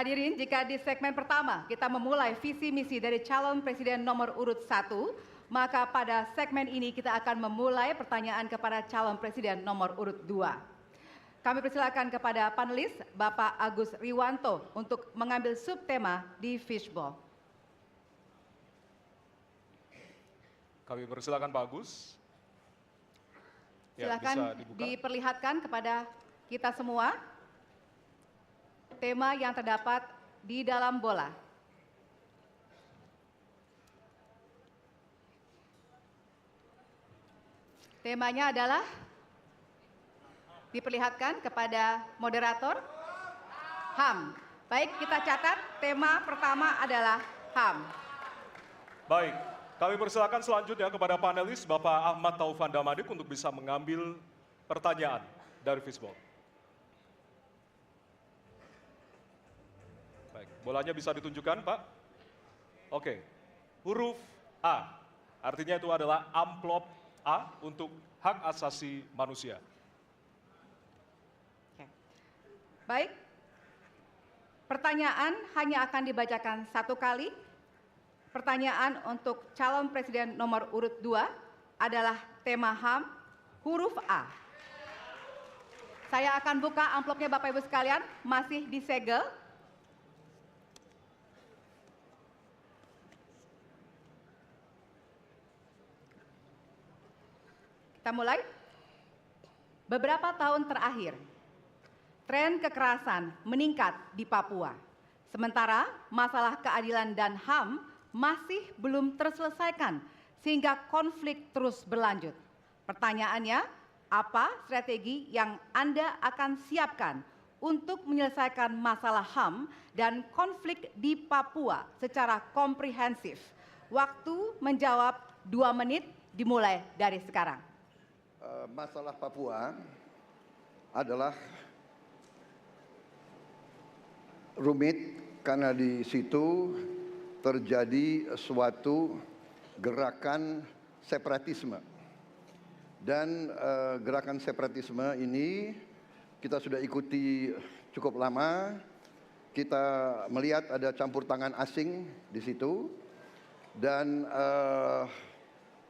Hadirin, jika di segmen pertama kita memulai visi misi dari calon presiden nomor urut 1, maka pada segmen ini kita akan memulai pertanyaan kepada calon presiden nomor urut 2. Kami persilakan kepada panelis Bapak Agus Riwanto untuk mengambil subtema di fishbowl. Kami persilakan Pak Agus. Silakan diperlihatkan kepada kita semua tema yang terdapat di dalam bola. Temanya adalah diperlihatkan kepada moderator HAM. Baik, kita catat tema pertama adalah HAM. Baik, kami persilakan selanjutnya kepada panelis Bapak Ahmad Taufan Damadik untuk bisa mengambil pertanyaan dari fishbowl. Baik, bolanya bisa ditunjukkan, Pak. Oke, huruf A, artinya itu adalah amplop A untuk hak asasi manusia. Baik, pertanyaan hanya akan dibacakan satu kali. Pertanyaan untuk calon presiden nomor urut 2 adalah tema HAM, huruf A. Saya akan buka amplopnya Bapak Ibu sekalian, masih disegel. Kita mulai. Beberapa tahun terakhir, tren kekerasan meningkat di Papua. Sementara masalah keadilan dan HAM masih belum terselesaikan sehingga konflik terus berlanjut. Pertanyaannya, apa strategi yang Anda akan siapkan untuk menyelesaikan masalah HAM dan konflik di Papua secara komprehensif? Waktu menjawab 2 menit dimulai dari sekarang. Masalah Papua adalah rumit karena di situ terjadi suatu gerakan separatisme. Dan gerakan separatisme ini kita sudah ikuti cukup lama. Kita melihat ada campur tangan asing di situ. Dan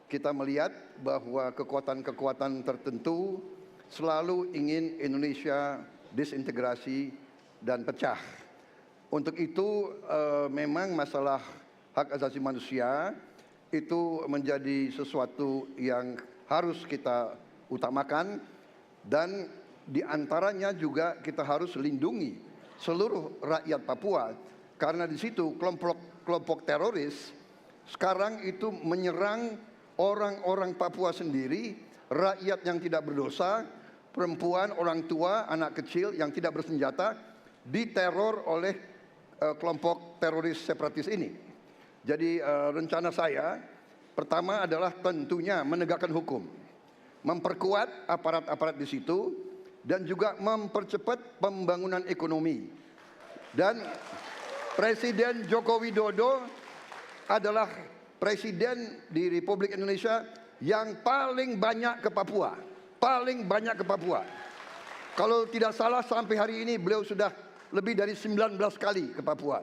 kita melihat bahwa kekuatan-kekuatan tertentu selalu ingin Indonesia disintegrasi dan pecah. Untuk itu memang masalah hak asasi manusia itu menjadi sesuatu yang harus kita utamakan, dan diantaranya juga kita harus lindungi seluruh rakyat Papua, karena di situ kelompok teroris sekarang itu menyerang orang-orang Papua sendiri, rakyat yang tidak berdosa, perempuan, orang tua, anak kecil yang tidak bersenjata diteror oleh kelompok teroris separatis ini. Jadi rencana saya pertama adalah tentunya menegakkan hukum, memperkuat aparat-aparat di situ, dan juga mempercepat pembangunan ekonomi. Dan Presiden Joko Widodo adalah Presiden di Republik Indonesia yang paling banyak ke Papua. Paling banyak ke Papua. Kalau tidak salah sampai hari ini beliau sudah lebih dari 19 kali ke Papua.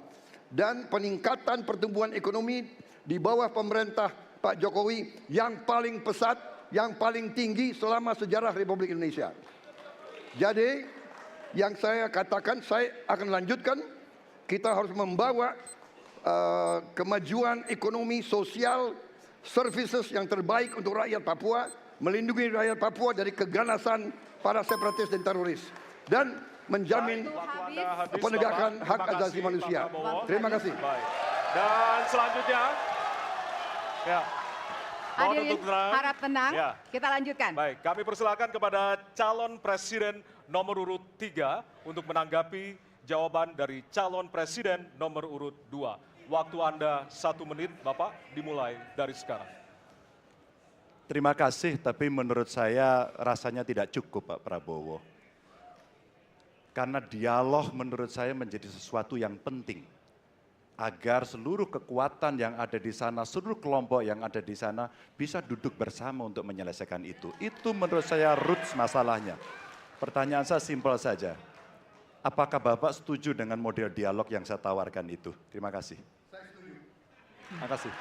Dan peningkatan pertumbuhan ekonomi di bawah pemerintah Pak Jokowi yang paling pesat, yang paling tinggi selama sejarah Republik Indonesia. Jadi yang saya katakan, saya akan lanjutkan, kita harus membawa kemajuan ekonomi, sosial, services yang terbaik untuk rakyat Papua, melindungi rakyat Papua dari keganasan para separatis dan teroris, dan menjamin penegakan hak asasi manusia. Terima kasih. Baik. Dan selanjutnya, ya, hadirin harap tenang, ya. Kita lanjutkan. Baik, kami persilakan kepada calon presiden nomor urut 3 untuk menanggapi jawaban dari calon presiden nomor urut 2. Waktu Anda 1 menit, Bapak, dimulai dari sekarang. Terima kasih, tapi menurut saya rasanya tidak cukup, Pak Prabowo. Karena dialog menurut saya menjadi sesuatu yang penting. Agar seluruh kekuatan yang ada di sana, seluruh kelompok yang ada di sana bisa duduk bersama untuk menyelesaikan itu. Itu menurut saya roots masalahnya. Pertanyaan saya simpel saja. Apakah Bapak setuju dengan model dialog yang saya tawarkan itu? Terima kasih. Saya setuju. Terima kasih.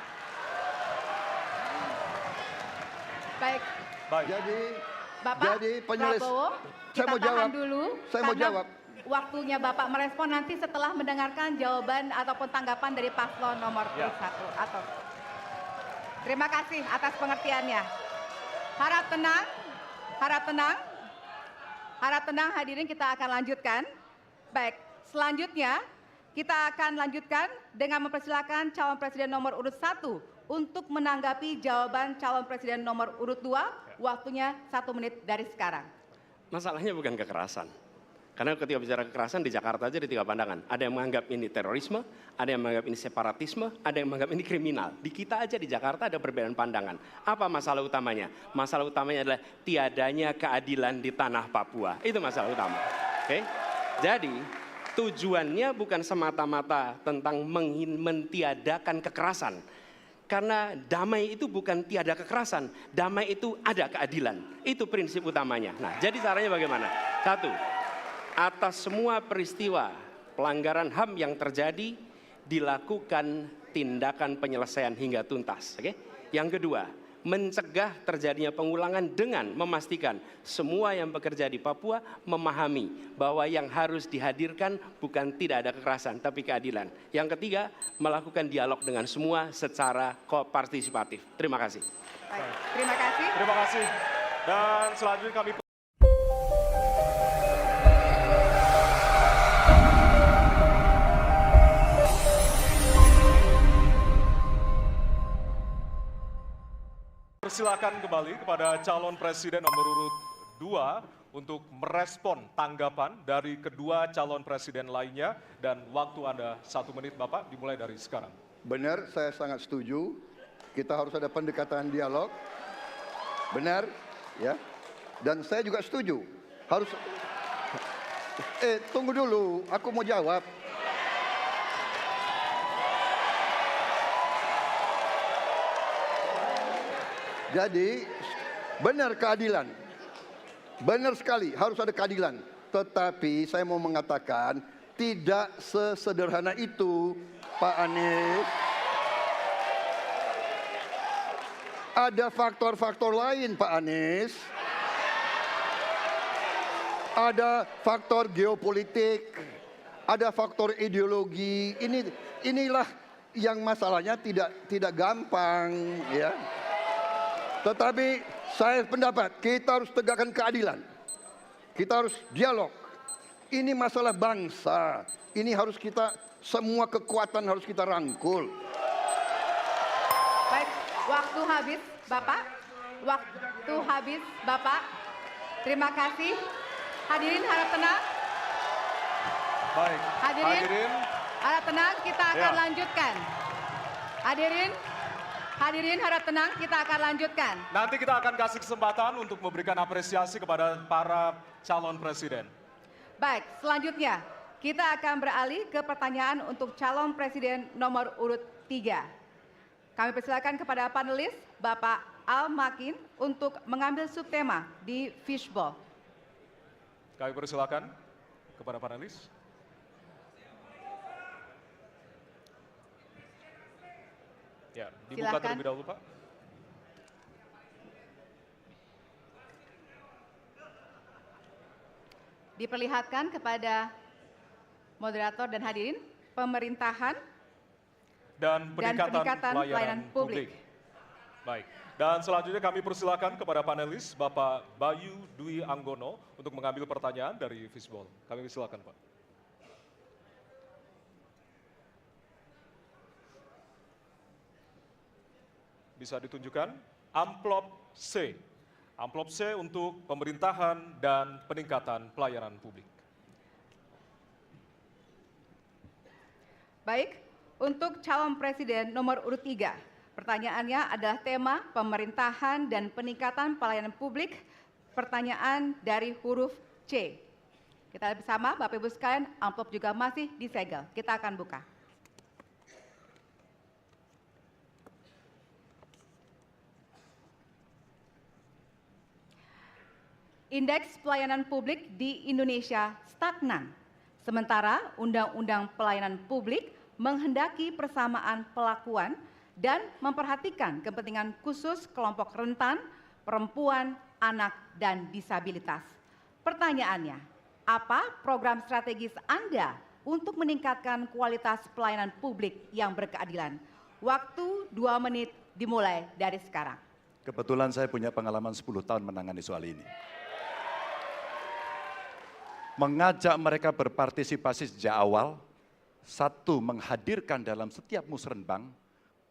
Baik, Baik. Bapak Jadi penulis, Prabowo, saya kita mau tahan jawab. dulu. Saya mau karena jawab. Waktunya Bapak merespon nanti setelah mendengarkan jawaban ataupun tanggapan dari paslon nomor Ya. 1. Atau terima kasih atas pengertiannya. Harap tenang, harap tenang, harap tenang hadirin, kita akan lanjutkan. Baik, selanjutnya kita akan lanjutkan dengan mempersilakan calon presiden nomor urut 1 untuk menanggapi jawaban calon presiden nomor urut 2. Waktunya 1 menit dari sekarang. Masalahnya bukan kekerasan. Karena ketika bicara kekerasan di Jakarta aja ada 3 pandangan. Ada yang menganggap ini terorisme, ada yang menganggap ini separatisme, ada yang menganggap ini kriminal. Di kita aja di Jakarta ada perbedaan pandangan. Apa masalah utamanya? Masalah utamanya adalah tiadanya keadilan di tanah Papua. Itu masalah utama. Oke? Jadi tujuannya bukan semata-mata tentang mentiadakan kekerasan. Karena damai itu bukan tiada kekerasan, damai itu ada keadilan. Itu prinsip utamanya. Nah, jadi caranya bagaimana? 1, atas semua peristiwa pelanggaran HAM yang terjadi, dilakukan tindakan penyelesaian hingga tuntas. Oke? Yang kedua, mencegah terjadinya pengulangan dengan memastikan semua yang bekerja di Papua memahami bahwa yang harus dihadirkan bukan tidak ada kekerasan, tapi keadilan. Yang ketiga, melakukan dialog dengan semua secara partisipatif. Terima kasih. Baik, terima kasih. Terima kasih. Dan selanjutnya kami persilakan kembali kepada calon presiden nomor urut 2 untuk merespon tanggapan dari kedua calon presiden lainnya, dan waktu Anda 1 menit Bapak, dimulai dari sekarang. Benar, saya sangat setuju. Kita harus ada pendekatan dialog. Benar, ya. Dan saya juga setuju. Harus. Tunggu dulu, aku mau jawab. Jadi, benar keadilan. Benar sekali, harus ada keadilan. Tetapi saya mau mengatakan, tidak sesederhana itu, Pak Anies. Ada faktor-faktor lain, Pak Anies. Ada faktor geopolitik, ada faktor ideologi. Inilah yang masalahnya tidak gampang, ya. Tetapi saya pendapat kita harus tegakkan keadilan. Kita harus dialog. Ini masalah bangsa. Ini harus kita, semua kekuatan harus kita rangkul. Baik, waktu habis Bapak. Waktu habis Bapak. Terima kasih. Hadirin harap tenang. Baik, Hadirin harap tenang, kita akan Ya. lanjutkan. Hadirin harap tenang, kita akan lanjutkan. nanti kita akan kasih kesempatan untuk memberikan apresiasi kepada para calon presiden. Baik, selanjutnya kita akan beralih ke pertanyaan untuk calon presiden nomor urut 3. Kami persilakan kepada panelis Bapak Al Makin untuk mengambil subtema di fishbowl. Kami persilakan kepada panelis. Ya, dibuka Silakan. terlebih dahulu, Pak. Diperlihatkan kepada moderator dan hadirin pemerintahan Dan peningkatan pelayanan pelayanan publik. publik. Baik. Dan selanjutnya kami persilakan kepada panelis Bapak Bayu Dwi Anggono untuk mengambil pertanyaan dari fishbowl. Kami persilakan, Pak. Bisa ditunjukkan amplop C. Amplop C untuk pemerintahan dan peningkatan pelayanan publik. Baik, untuk calon presiden nomor urut 3, pertanyaannya adalah tema pemerintahan dan peningkatan pelayanan publik, pertanyaan dari huruf C. Kita lihat bersama, Bapak Ibu sekalian, amplop juga masih disegel. Kita akan buka. Indeks pelayanan publik di Indonesia stagnan. Sementara Undang-Undang Pelayanan Publik menghendaki persamaan pelakuan dan memperhatikan kepentingan khusus kelompok rentan, perempuan, anak, dan disabilitas. Pertanyaannya, apa program strategis Anda untuk meningkatkan kualitas pelayanan publik yang berkeadilan? Waktu 2 menit dimulai dari sekarang. Kebetulan saya punya pengalaman 10 tahun menangani soal ini. Mengajak mereka berpartisipasi sejak awal, satu, menghadirkan dalam setiap musrenbang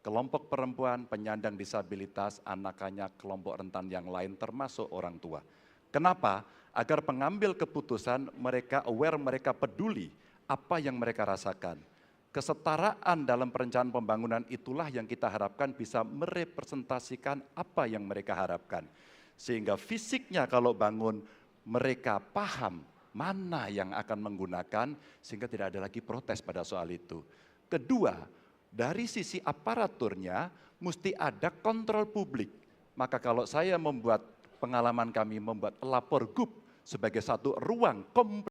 kelompok perempuan, penyandang disabilitas, anak-anak, kelompok rentan yang lain termasuk orang tua. Kenapa? Agar pengambil keputusan mereka aware, mereka peduli apa yang mereka rasakan. Kesetaraan dalam perencanaan pembangunan itulah yang kita harapkan bisa merepresentasikan apa yang mereka harapkan. Sehingga fisiknya kalau bangun mereka paham mana yang akan menggunakan sehingga tidak ada lagi protes pada soal itu. Kedua, dari sisi aparaturnya mesti ada kontrol publik. Maka kalau saya membuat pengalaman kami membuat lapor GUP sebagai satu ruang kompleks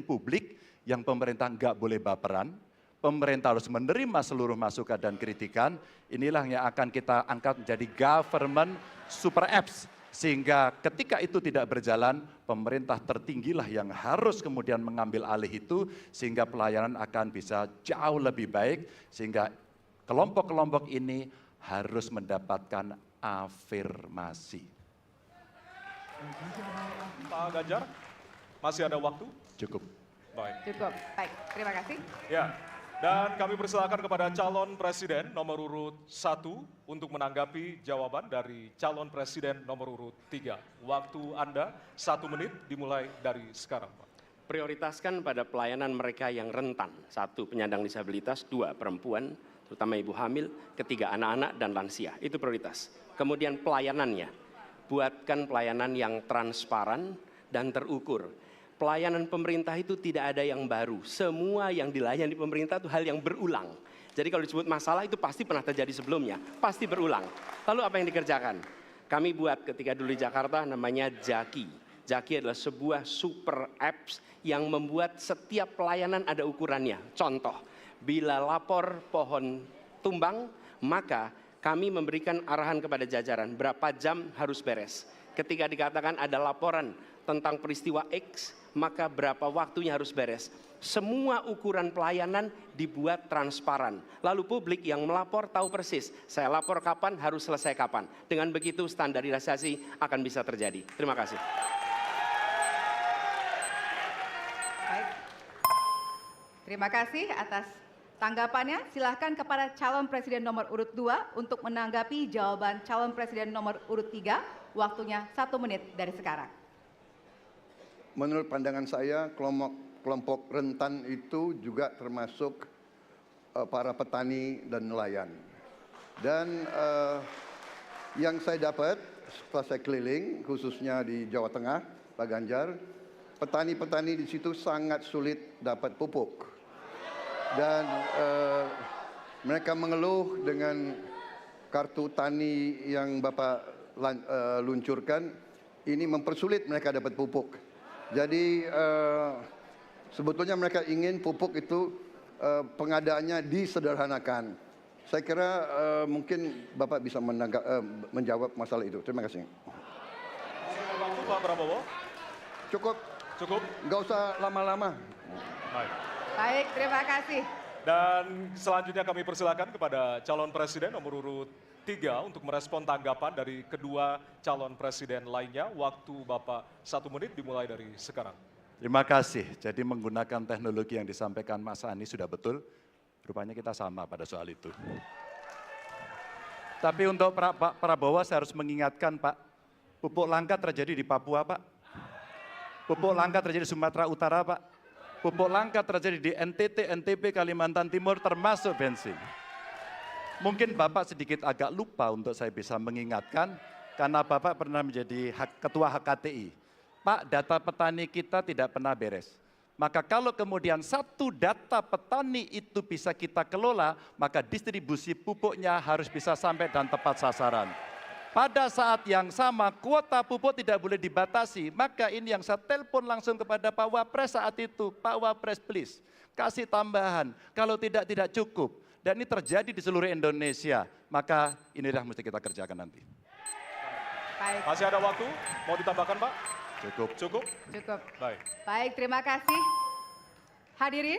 publik yang pemerintah nggak boleh baperan, pemerintah harus menerima seluruh masukan dan kritikan, inilah yang akan kita angkat menjadi government super apps. Sehingga ketika itu tidak berjalan, pemerintah tertinggilah yang harus kemudian mengambil alih itu, sehingga pelayanan akan bisa jauh lebih baik, sehingga kelompok-kelompok ini harus mendapatkan afirmasi. Pak Ganjar, masih ada waktu? Cukup. Baik. Cukup, baik. Terima kasih. Ya, dan kami persilakan kepada calon presiden nomor urut 1 untuk menanggapi jawaban dari calon presiden nomor urut 3. Waktu Anda 1 menit dimulai dari sekarang, Pak. Prioritaskan pada pelayanan mereka yang rentan. 1, penyandang disabilitas. 2, perempuan, terutama ibu hamil. 3, anak-anak dan lansia. Itu prioritas. Kemudian pelayanannya. Buatkan pelayanan yang transparan dan terukur. Pelayanan pemerintah itu tidak ada yang baru. Semua yang dilayani pemerintah itu hal yang berulang. Jadi kalau disebut masalah itu pasti pernah terjadi sebelumnya, pasti berulang. Lalu apa yang dikerjakan? Kami buat ketika dulu di Jakarta namanya Jaki. Jaki adalah sebuah super apps yang membuat setiap pelayanan ada ukurannya. Contoh, bila lapor pohon tumbang, maka kami memberikan arahan kepada jajaran berapa jam harus beres. Ketika dikatakan ada laporan tentang peristiwa X, maka berapa waktunya harus beres. Semua ukuran pelayanan dibuat transparan. Lalu publik yang melapor tahu persis, saya lapor kapan, harus selesai kapan. Dengan begitu standarisasi akan bisa terjadi. Terima kasih. Baik. Terima kasih atas tanggapannya. Silahkan kepada calon presiden nomor urut 2 untuk menanggapi jawaban calon presiden nomor urut 3. Waktunya 1 menit dari sekarang. Menurut pandangan saya, kelompok rentan itu juga termasuk para petani dan nelayan. Dan yang saya dapat setelah saya keliling, khususnya di Jawa Tengah, Pak Ganjar, petani-petani di situ sangat sulit dapat pupuk. Dan mereka mengeluh dengan kartu tani yang Bapak luncurkan, ini mempersulit mereka dapat pupuk. Jadi sebetulnya mereka ingin pupuk itu pengadaannya disederhanakan. Saya kira mungkin Bapak bisa menjawab masalah itu. Terima kasih. Waktu Pak Prabowo. Cukup. Cukup. Nggak usah lama-lama. Baik. Baik, terima kasih. Dan selanjutnya kami persilakan kepada calon presiden nomor urut 3 untuk merespon tanggapan dari kedua calon presiden lainnya. Waktu Bapak 1 menit dimulai dari sekarang. Terima kasih. Jadi menggunakan teknologi yang disampaikan Mas Ani sudah betul. Rupanya kita sama pada soal itu. Tapi untuk Pak Prabowo saya harus mengingatkan Pak, pupuk langka terjadi di Papua Pak. Pupuk langka terjadi di Sumatera Utara Pak. Pupuk langka terjadi di NTT, NTB, Kalimantan Timur termasuk bensin. Mungkin Bapak sedikit agak lupa untuk saya bisa mengingatkan, karena Bapak pernah menjadi ketua HKTI. Pak, data petani kita tidak pernah beres. Maka kalau kemudian satu data petani itu bisa kita kelola, maka distribusi pupuknya harus bisa sampai dan tepat sasaran. Pada saat yang sama, kuota pupuk tidak boleh dibatasi. Maka ini yang saya telepon langsung kepada Pak Wapres saat itu. Pak Wapres, please, kasih tambahan. Kalau tidak cukup. Dan ini terjadi di seluruh Indonesia. Maka inilah mesti kita kerjakan nanti. Baik, Masih ada waktu? Mau ditambahkan, Pak? Cukup. Cukup? cukup. Baik. Baik, terima kasih. Hadirin.